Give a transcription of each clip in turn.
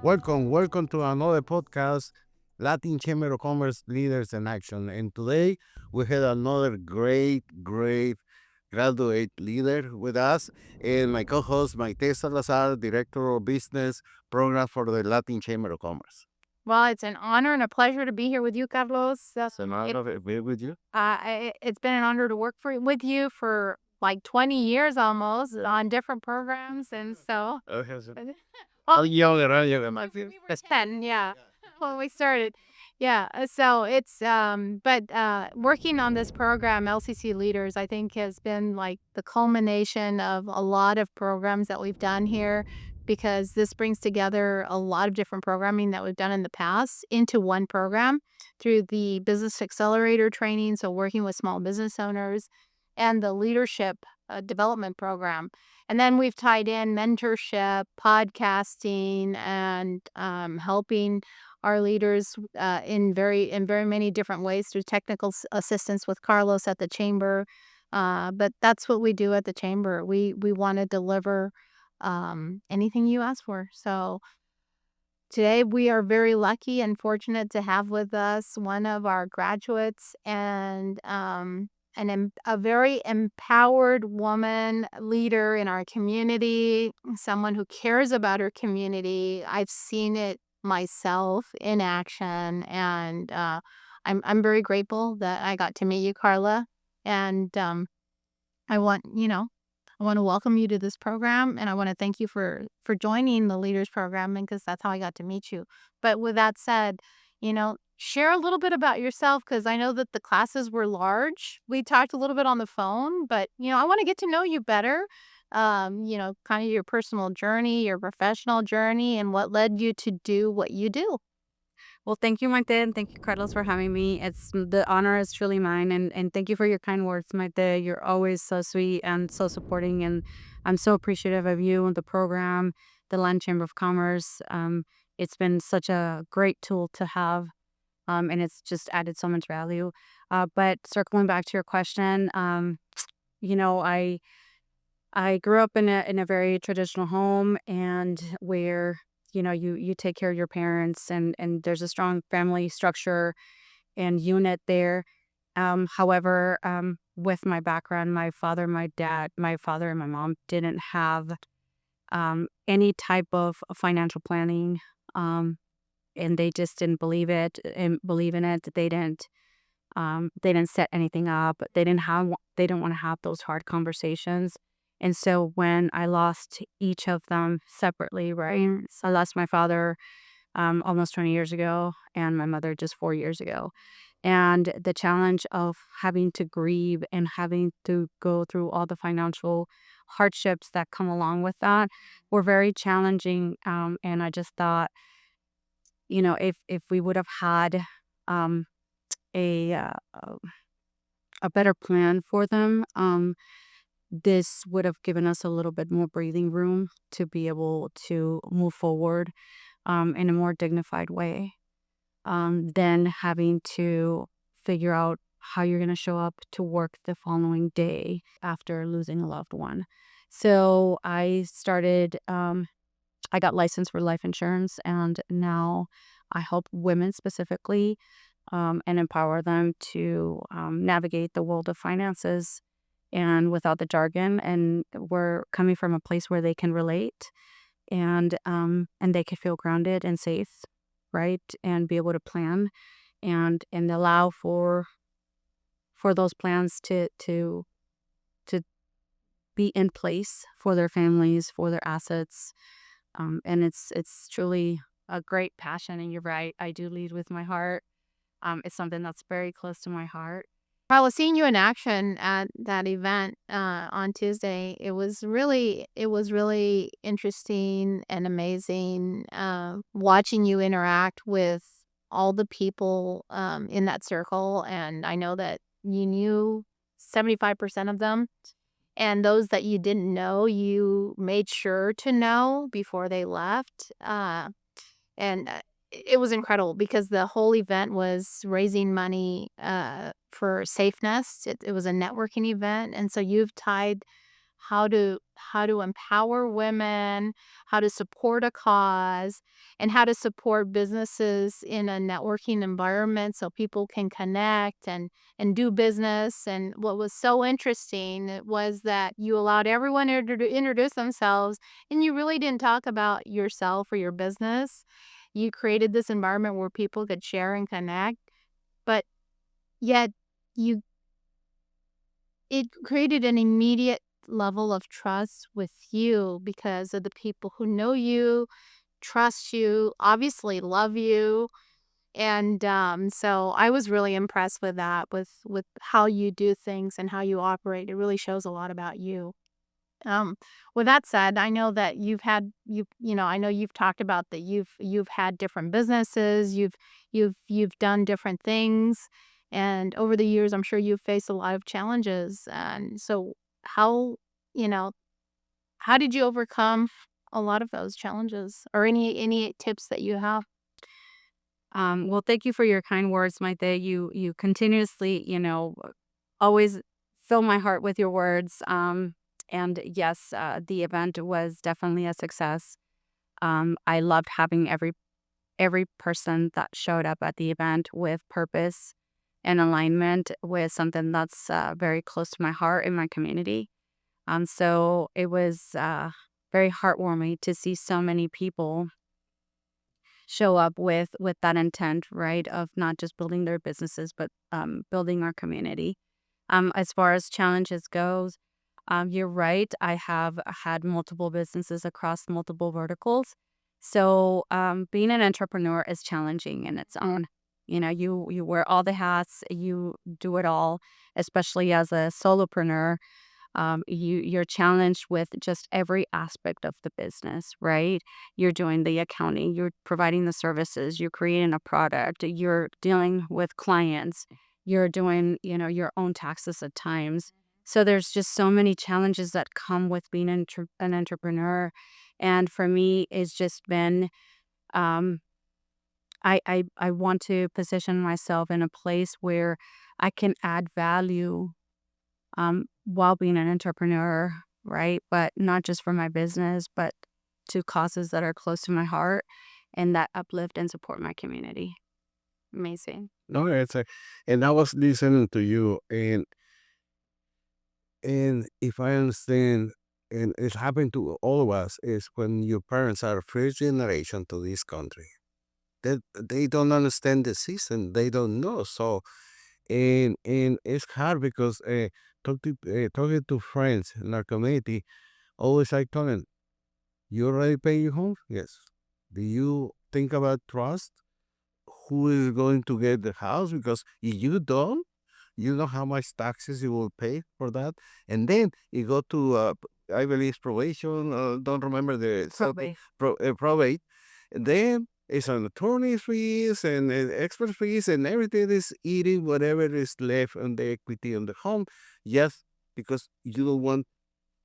Welcome to another podcast, Latin Chamber of Commerce Leaders in Action. And today we had another great graduate leader with us, and my co-host, Maite Salazar, Director of Business Program for the Latin Chamber of Commerce. Well, it's an honor and a pleasure to be here with you, Carlos. It's an honor to be with you. It's been an honor to work with you for like 20 years almost on different programs. And so, well, we were 10, yeah, when we started. Yeah, so working on this program, LCC Leaders, I think has been like the culmination of a lot of programs that we've done here because this brings together a lot of different programming that we've done in the past into one program through the Business Accelerator training, so working with small business owners, and the Leadership Development Program. And then we've tied in mentorship, podcasting, and helping our leaders in very many different ways through technical assistance with Carlos at the chamber. But that's what we do at the chamber. We want to deliver anything you ask for. So today we are very lucky and fortunate to have with us one of our graduates and a very empowered woman leader in our community, someone who cares about her community. I've seen it myself in action, and I'm very grateful that I got to meet you, Karla. And I want I want to welcome you to this program, and I want to thank you for joining the Leaders Program because that's how I got to meet you. But with that said, share a little bit about yourself because I know that the classes were large. We talked a little bit on the phone, but I want to get to know you better. Kind of your personal journey, your professional journey, and what led you to do what you do. Well, thank you, Maite, and thank you, Carlos, for having me. The honor is truly mine, and thank you for your kind words, Maite. You're always so sweet and so supporting, and I'm so appreciative of you and the program, the Land Chamber of Commerce. It's been such a great tool to have, and it's just added so much value. But circling back to your question, you know, I I grew up in a very traditional home, and where you take care of your parents, and there's a strong family structure and unit there. However, with my background, my father and my mom didn't have any type of financial planning, and they just didn't believe in it. They didn't set anything up. They didn't want to have those hard conversations. And so when I lost each of them separately, right? So I lost my father almost 20 years ago, and my mother just 4 years ago. And the challenge of having to grieve and having to go through all the financial hardships that come along with that were very challenging. And I just thought, if we would have had um, a uh, a better plan for them, this would have given us a little bit more breathing room to be able to move forward in a more dignified way, than having to figure out how you're going to show up to work the following day after losing a loved one. So I got licensed for life insurance, and now I help women specifically, and empower them to navigate the world of finances and without the jargon. And we're coming from a place where they can relate, and they can feel grounded and safe, right? And be able to plan and allow for those plans to be in place for their families, for their assets. And it's truly a great passion. And you're right, I do lead with my heart. It's something that's very close to my heart. I was seeing you in action at that event on Tuesday. It was really interesting and amazing watching you interact with all the people in that circle. And I know that you knew 75% of them, and those that you didn't know, you made sure to know before they left. And it was incredible because the whole event was raising money for Safe Nest. It was a networking event, and so you've tied how to empower women, how to support a cause, and how to support businesses in a networking environment so people can connect and do business. And what was so interesting was that you allowed everyone to introduce themselves, and you really didn't talk about yourself or your business. You created this environment where people could share and connect, but yet you it created an immediate level of trust with you because of the people who know you, trust you, obviously love you. And so I was really impressed with that, with how you do things and how you operate. It really shows a lot about you. Um, with that said, I know that I know you've talked about that you've had different businesses, you've done different things, and over the years, I'm sure you've faced a lot of challenges. And so, how you know how did you overcome a lot of those challenges, or any tips that you have? Well, thank you for your kind words, Maite. You continuously, always fill my heart with your words. And yes, the event was definitely a success. I loved having every person that showed up at the event with purpose and alignment with something that's very close to my heart in my community. So it was very heartwarming to see so many people show up with that intent, right, of not just building their businesses, but building our community. As far as challenges goes, you're right. I have had multiple businesses across multiple verticals. So being an entrepreneur is challenging in its own. You wear all the hats, you do it all, especially as a solopreneur. You're challenged with just every aspect of the business, right? You're doing the accounting, you're providing the services, you're creating a product, you're dealing with clients, you're doing, your own taxes at times. So there's just so many challenges that come with being an entrepreneur. And for me, it's just been, um, I want to position myself in a place where I can add value while being an entrepreneur, right? But not just for my business, but to causes that are close to my heart and that uplift and support my community. Amazing. No, and I was listening to you, and if I understand, and it's happened to all of us, is when your parents are first generation to this country, that they don't understand the system, they don't know. So, and it's hard because talking to friends in our community, always I tell them, you already pay your home? Yes. Do you think about trust? Who is going to get the house? Because if you don't, you know how much taxes you will pay for that. And then you go to, I believe, probation, don't remember the Probate. probate. And then it's an attorney fees and expert fees, and everything is eating whatever is left on the equity on the home, just because you don't want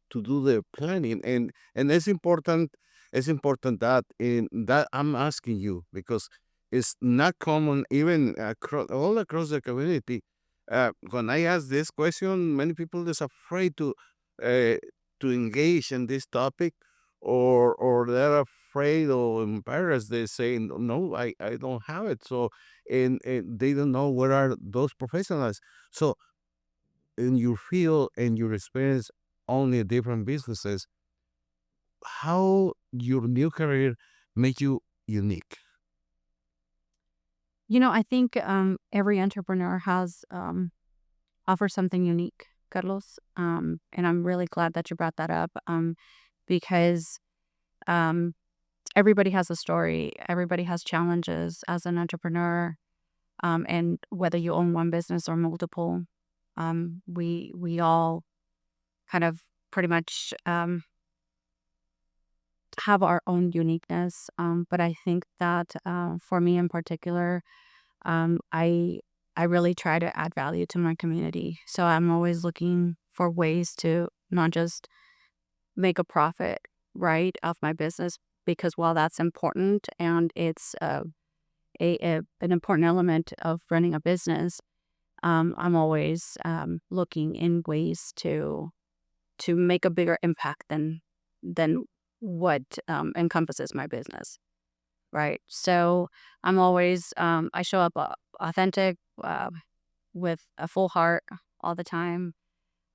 to do the planning. And it's important that in that I'm asking you, because it's not common even all across the community. When I ask this question, many people is afraid uh, to engage in this topic, or they're afraid or embarrassed. They say no, I don't have it. So and they don't know what are those professionals. So in your field and your experience only different businesses, how your new career make you unique? I think every entrepreneur has offers something unique, Carlos. And I'm really glad that you brought that up because um, everybody has a story. Everybody has challenges as an entrepreneur. And whether you own one business or multiple, we all kind of pretty much have our own uniqueness. But I think that for me in particular, I really try to add value to my community. So I'm always looking for ways to not just make a profit, right, of my business, because while that's important and it's an important element of running a business, I'm always looking in ways to to make a bigger impact than what encompasses my business, right? So I'm always I show up authentic, with a full heart all the time.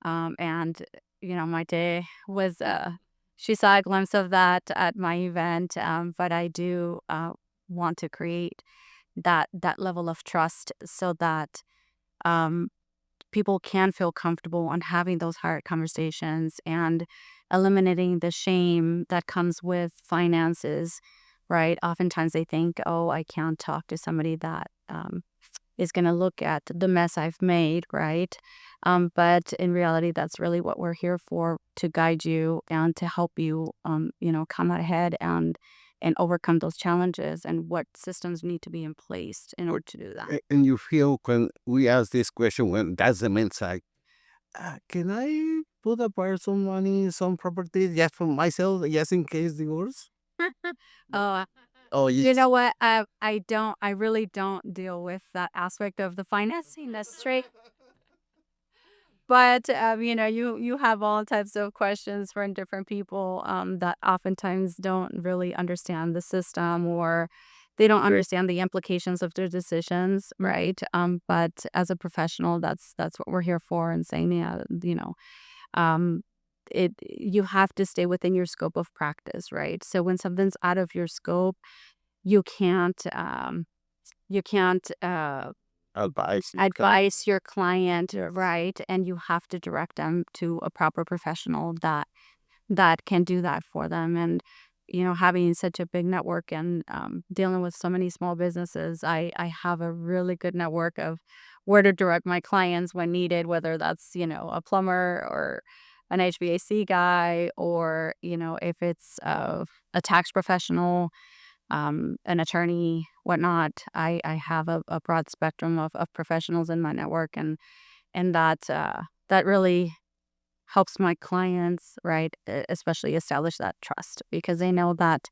And my day was she saw a glimpse of that at my event. But I do want to create that level of trust so that um, people can feel comfortable on having those hard conversations and eliminating the shame that comes with finances, right? Oftentimes they think, oh, I can't talk to somebody that is going to look at the mess I've made, right? But in reality, that's really what we're here for, to guide you and to help you, come out ahead and overcome those challenges and what systems need to be in place in order to do that. And you feel when we ask this question, when that's the men's side, can I put apart some money, some property just for myself, just in case divorce? Oh, Oh, you yes. know what? I really don't deal with that aspect of the financing industry. But you have all types of questions from different people that oftentimes don't really understand the system, or they don't understand the implications of their decisions, right? But as a professional, that's what we're here for, and saying, yeah, um, it you have to stay within your scope of practice, right? So when something's out of your scope, you can't Advice. advise your client, right? And you have to direct them to a proper professional that can do that for them. And having such a big network and dealing with so many small businesses, I have a really good network of where to direct my clients when needed, whether that's a plumber or an HVAC guy, or if it's a tax professional, an attorney, whatnot. I have a broad spectrum of professionals in my network, and that really helps my clients, right, especially establish that trust, because they know that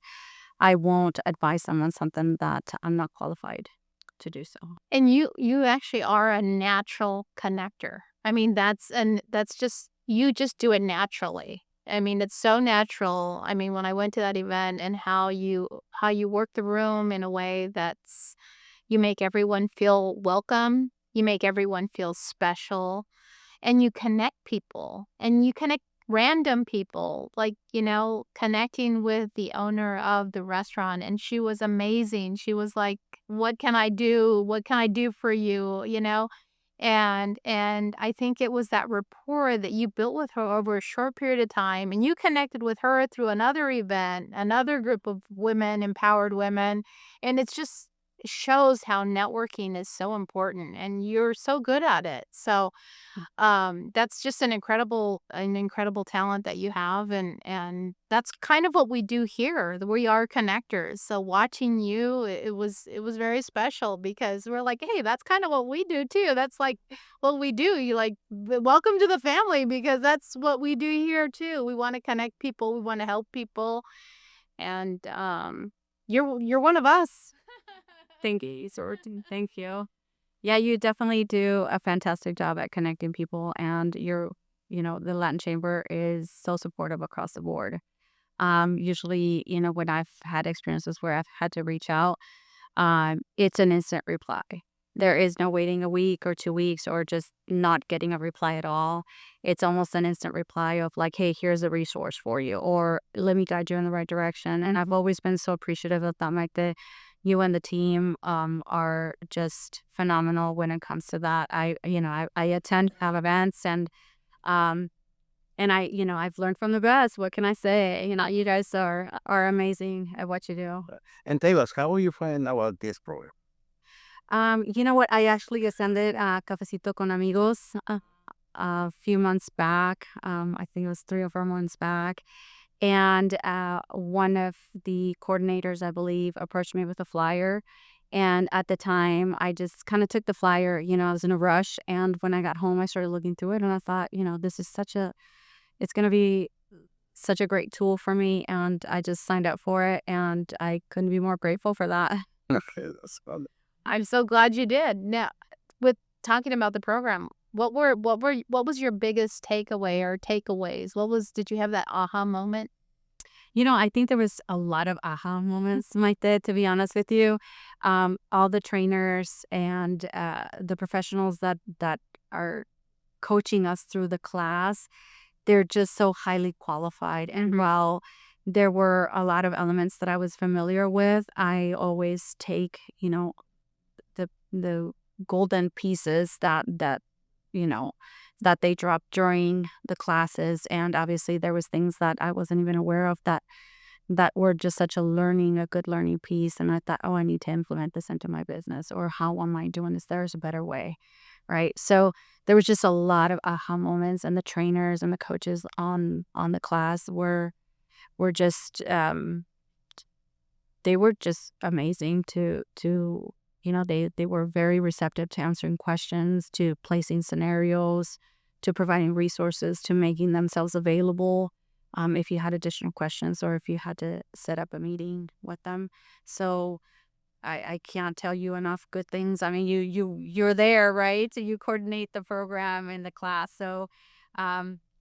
I won't advise them on something that I'm not qualified to do so. And you actually are a natural connector. I mean, that's just, you just do it naturally. I mean, it's so natural. I mean, when I went to that event, and how you work the room in a way that's, you make everyone feel welcome, you make everyone feel special, and you connect people, and you connect random people, like, connecting with the owner of the restaurant, and she was amazing. She was like, what can I do? What can I do for you? And I think it was that rapport that you built with her over a short period of time, and you connected with her through another event, another group of women, empowered women, and it's just, it shows how networking is so important, and you're so good at it. So that's just an incredible talent that you have, and that's kind of what we do here. We are connectors. So watching you, it was very special, because we're like, hey, that's kind of what we do too. That's like what we do. You like, welcome to the family, because that's what we do here too. We want to connect people. We want to help people, and you're one of us. Thank you, Sorty. Thank you. Yeah, you definitely do a fantastic job at connecting people, and the Latin Chamber is so supportive across the board. Usually, when I've had experiences where I've had to reach out, it's an instant reply. There is no waiting a week or 2 weeks or just not getting a reply at all. It's almost an instant reply of like, hey, here's a resource for you, or let me guide you in the right direction. And I've always been so appreciative of that, Mike. You and the team are just phenomenal when it comes to that. I attend have events, um, and I've learned from the best. What can I say? You guys are amazing at what you do. And tell us, how you find about this program? You know what? I actually attended Cafecito con Amigos a few months back. I think it was 3 or 4 months back. And one of the coordinators, I believe, approached me with a flyer. And at the time, I just kind of took the flyer. I was in a rush. And when I got home, I started looking through it. And I thought, this is it's going to be such a great tool for me. And I just signed up for it. And I couldn't be more grateful for that. Okay, that's fun. I'm so glad you did. Now, with talking about the program, What was your biggest takeaway or takeaways? Did you have that aha moment? I think there was a lot of aha moments, Maite, to be honest with you. All the trainers and the professionals that are coaching us through the class, they're just so highly qualified. And while there were a lot of elements that I was familiar with, I always take, the golden pieces that they dropped during the classes. And obviously there was things that I wasn't even aware of that were just such a good learning piece. And I thought, oh, I need to implement this into my business, or how am I doing this? There's a better way. Right. So there was just a lot of aha moments, and the trainers and the coaches on the class were just they were just amazing to they were very receptive to answering questions, to placing scenarios, to providing resources, to making themselves available if you had additional questions or if you had to set up a meeting with them. So I can't tell you enough good things. I mean, you're there, right? So you coordinate the program and the class. So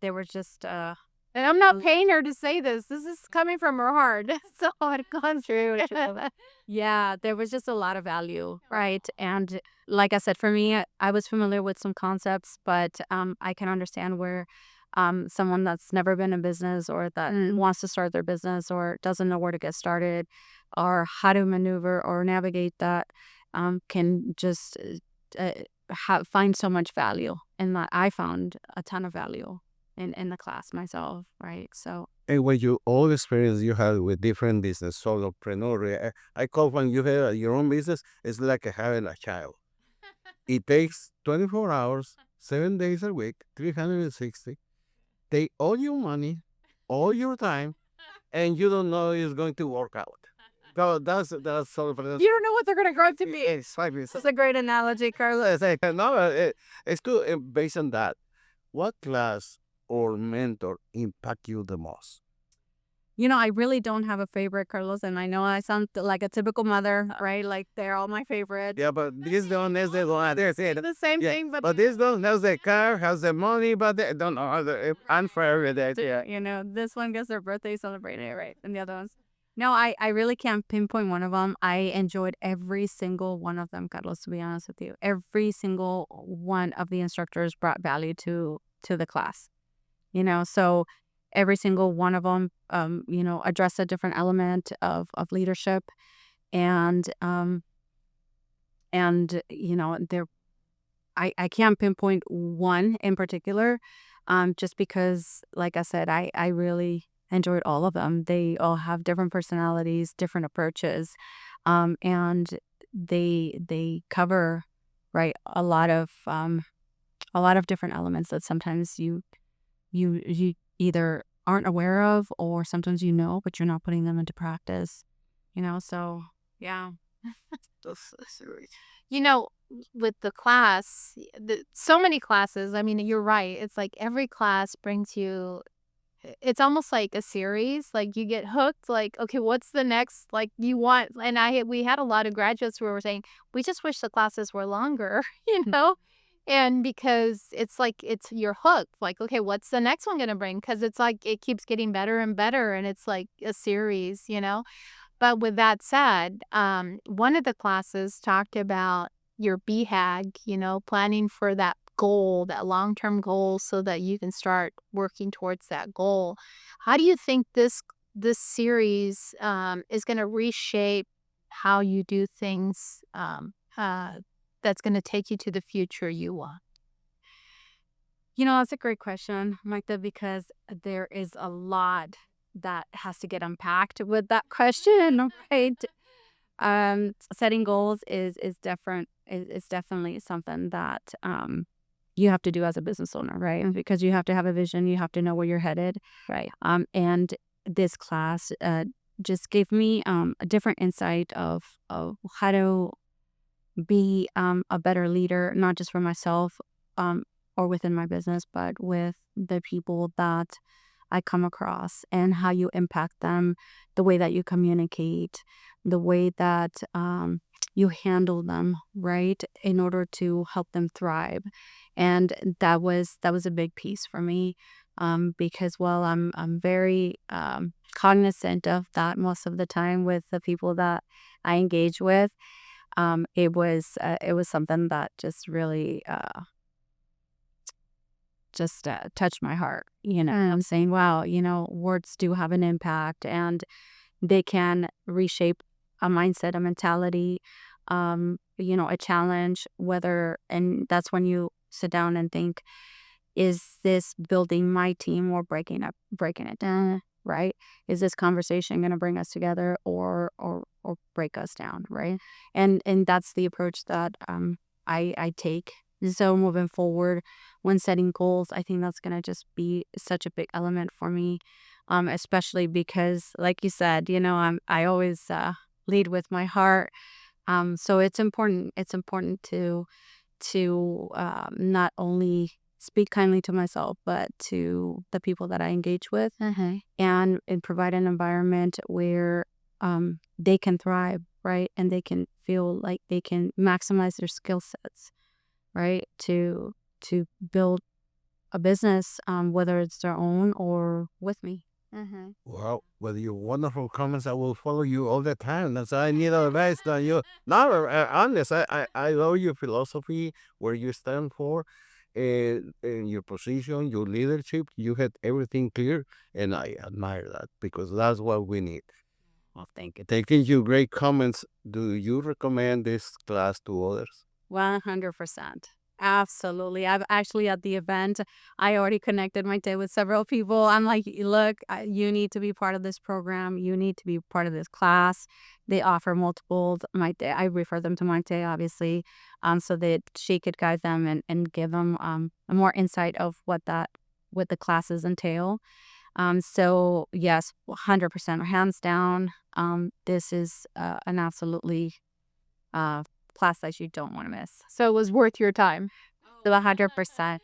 they were just And I'm not paying her to say this. This is coming from her heart. So it gone through. yeah, there was just a lot of value, right? And like I said, for me, I was familiar with some concepts, but I can understand where someone that's never been in business, or that wants to start their business, or doesn't know where to get started, or how to maneuver or navigate that, can just find so much value in that. I found a ton of value in the class myself, right? So And when you all experience you have with different business, solopreneur, I call when you have your own business, it's like having a child. It takes 24 hours, 7 days a week, 360. Take all your money, all your time, and you don't know it's going to work out. So that's solopreneur. You don't know what they're going to grow up to be. Exactly. that's a great analogy, Carla. It's like, no, it's too based on that. What class or mentor impact you the most? I really don't have a favorite, Carlos, and I know I sound like a typical mother, right? Like they're all my favorite. Yeah, but this one is the one. There's it. The same Yeah, thing, but this one has the car, has the money, but they don't know the unfair with it. Yeah. This one gets their birthday celebrated, right? And the other ones. No, I really can't pinpoint one of them. I enjoyed every single one of them, Carlos, to be honest with you. Every single one of the instructors brought value to the class. So every single one of them, address a different element of leadership. And there, I can't pinpoint one in particular, just because, like I said, I really enjoyed all of them. They all have different personalities, different approaches, and they cover, right, a lot of different elements that sometimes you either aren't aware of, or sometimes but you're not putting them into practice. So yeah. With the class, so many classes, I mean, you're right. It's like every class brings you, it's almost like a series. Like you get hooked, like, okay, what's the next, like you want? And we had a lot of graduates who were saying, we just wish the classes were longer, And because it's like, you're hooked. Like, okay, what's the next one going to bring? Because it's like, it keeps getting better and better. And it's like a series. But with that said, one of the classes talked about your BHAG, planning for that goal, that long-term goal, so that you can start working towards that goal. How do you think this series is going to reshape how you do things, that's going to take you to the future you want? That's a great question, Magda, because there is a lot that has to get unpacked with that question, right? Setting goals is different. Is definitely something that you have to do as a business owner, right? Because you have to have a vision, you have to know where you're headed, right? And this class just gave me a different insight of how to be a better leader, not just for myself or within my business, but with the people that I come across, and how you impact them, the way that you communicate, the way that you handle them, right, in order to help them thrive. And that was a big piece for me, because while I'm very cognizant of that most of the time with the people that I engage with, it was something that just really just touched my heart. I'm saying, wow, words do have an impact, and they can reshape a mindset, a mentality, a challenge, and that's when you sit down and think, is this building my team or breaking it down, right? Is this conversation going to bring us together or break us down, right? And that's the approach that I take. So moving forward, when setting goals, I think that's going to just be such a big element for me, especially because, like you said, I always lead with my heart. So it's important. It's important to not only speak kindly to myself, but to the people that I engage with, and provide an environment where they can thrive, right? And they can feel like they can maximize their skill sets, right? To build a business, whether it's their own or with me. Well, with your wonderful comments, I will follow you all the time. That's I need advice that you. No, honest. I love your philosophy, where you stand for, and your position, your leadership. You had everything clear, and I admire that because that's what we need. Well, thank you. Taking you great comments. Do you recommend this class to others? 100%. Absolutely. I've actually at the event, I already connected my day with several people. I'm like, look, you need to be part of this program. You need to be part of this class. They offer multiple. My day, I refer them to my day, obviously, so that she could guide them and give them a more insight of what the classes entail. So yes, 100%, hands down. This is an absolutely class that you don't want to miss. So it was worth your time. 100%.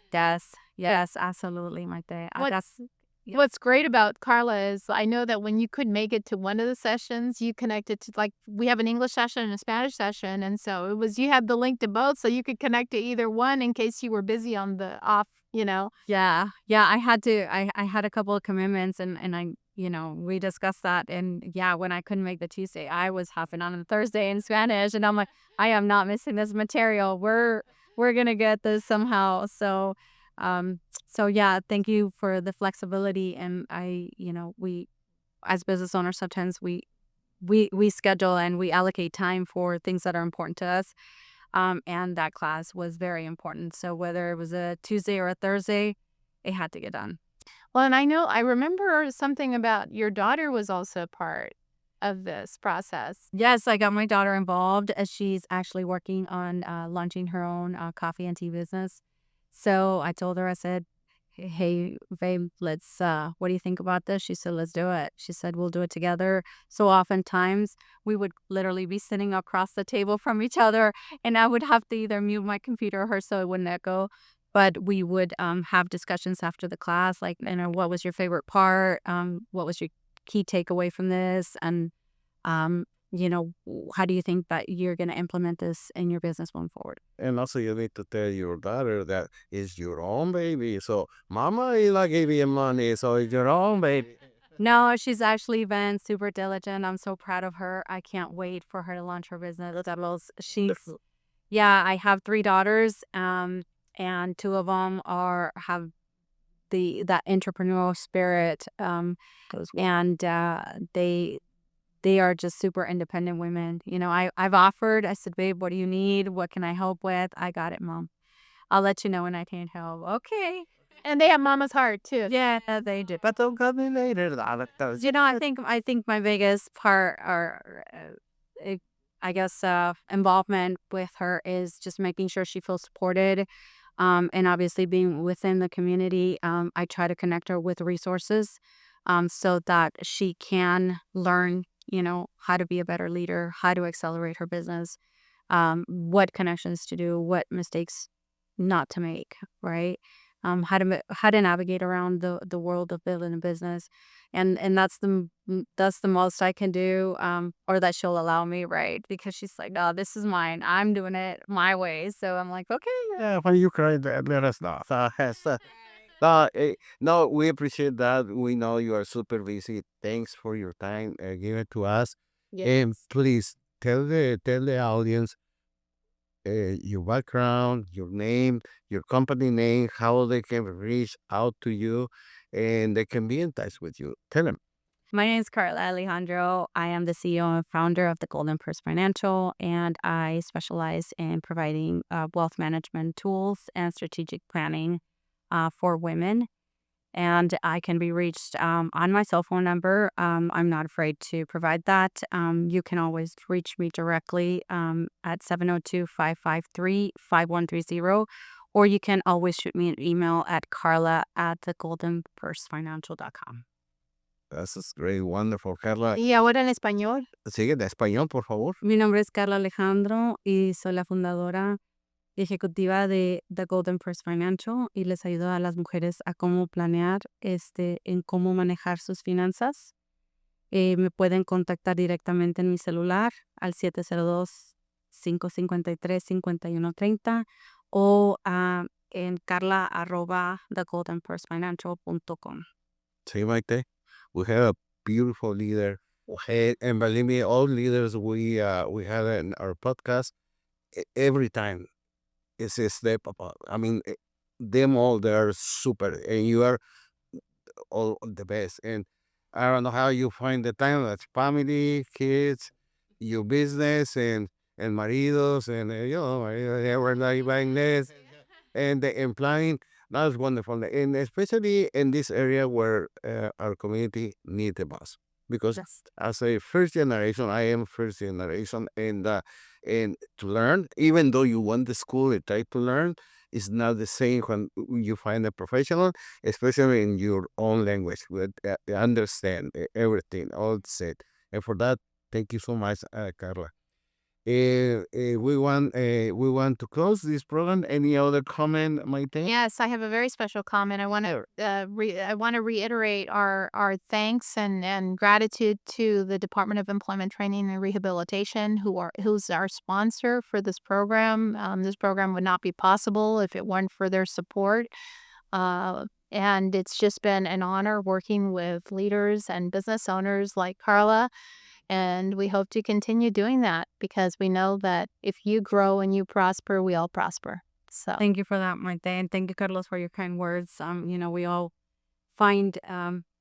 Yes, absolutely, my day. Yeah. What's great about Karla is I know that when you could make it to one of the sessions, you connected to, like, we have an English session and a Spanish session. And so you had the link to both, so you could connect to either one in case you were busy on the off, Yeah. I had to. I had a couple of commitments, and I, we discussed that. And yeah, when I couldn't make the Tuesday, I was hopping on the Thursday in Spanish, and I'm like, I am not missing this material. We're gonna get this somehow. So yeah, thank you for the flexibility. And we as business owners, sometimes we schedule and we allocate time for things that are important to us. And that class was very important. So whether it was a Tuesday or a Thursday, it had to get done. Well, and I remember something about your daughter was also part of this process. Yes, I got my daughter involved, as she's actually working on launching her own coffee and tea business. So I told her, I said, hey, babe, let's, what do you think about this? She said, let's do it. She said, we'll do it together. So oftentimes we would literally be sitting across the table from each other, and I would have to either mute my computer or her so it wouldn't echo. But we would have discussions after the class, like, what was your favorite part? What was your key takeaway from this? And, how do you think that you're going to implement this in your business going forward? And also, you need to tell your daughter that it's your own baby. So, mama is not giving you money, so it's your own baby. No, she's actually been super diligent. I'm so proud of her. I can't wait for her to launch her business. Yeah, I have 3 daughters, and 2 of them have that entrepreneurial spirit, and they are just super independent women. I've offered. I said, babe, what do you need? What can I help with? I got it, mom. I'll let you know when I can't help. Okay. And they have mama's heart too. Yeah, they do. But don't come in later. I think my biggest part, or I guess involvement with her, is just making sure she feels supported. And obviously being within the community, I try to connect her with resources, so that she can learn, how to be a better leader, how to accelerate her business, what connections to do, what mistakes not to make, right? how to navigate around the world of building a business, and that's the most I can do, or that she'll allow me, right? Because she's like, no, this is mine. I'm doing it my way. So I'm like, okay. Yeah, when you cry, let us know. No, no, we appreciate that. We know you are super busy. Thanks for your time. Give it to us. And please tell the audience your background, your name, your company name, how they can reach out to you, and they can be in touch with you. Tell them. My name is Karla Alejandro. I am the CEO and founder of the Golden Purse Financial, and I specialize in providing wealth management tools and strategic planning for women. And I can be reached on my cell phone number. I'm not afraid to provide that. You can always reach me directly at 702-553-5130, or you can always shoot me an email at carla@thegoldenpursefinancial.com. This is great, wonderful, Carla. Y ahora en español. Sigue en español, por favor. Mi nombre es Karla Alejandro y soy la fundadora y ejecutiva de The Golden Purse Financial, y les ayudo a las mujeres a cómo planear en cómo manejar sus finanzas. Me pueden contactar directamente en mi celular al 702-553-5130 o en carla@thegoldenpursefinancial.com. Sí, Maite. We have a beautiful leader. And believe me, all leaders we have in our podcast, every time it's a step above. I mean, them all, they are super, and you are all the best. And I don't know how you find the time. That's family, kids, your business, and maridos, and they were like buying this, and the employing. That's wonderful, and especially in this area where our community needs the most. Because Yes. as a first generation, I am first generation, and to learn, even though you went to school and try to learn, it's not the same when you find a professional, especially in your own language, with understand everything, all said. And for that, thank you so much, Carla. We want to close this program. Any other comment, Maite? Yes, I have a very special comment. I want to reiterate our thanks and gratitude to the Department of Employment Training and Rehabilitation, who's our sponsor for this program. This program would not be possible if it weren't for their support. And it's just been an honor working with leaders and business owners like Karla. And we hope to continue doing that because we know that if you grow and you prosper, we all prosper. So Thank you for that, Maite, and thank you, Carlos, for your kind words. We all find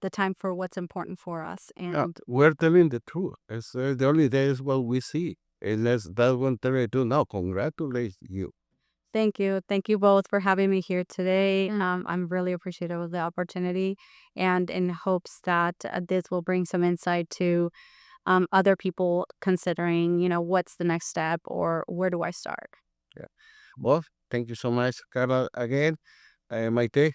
the time for what's important for us, and We're telling the truth. It's the only day is what we see. And that's one thing I do now. Congratulate you. thank you both for having me here today. I'm really appreciative of the opportunity, and in hopes that this will bring some insight to other people considering, what's the next step or where do I start. Yeah. Well, thank you so much, Carla, again. Maite,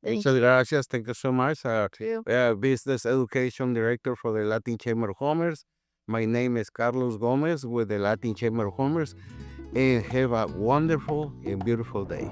Thank muchas gracias. Thank you so much. you. Business Education Director for the Latin Chamber of Commerce. My name is Carlos Gomez with the Latin Chamber of Commerce. And have a wonderful and beautiful day.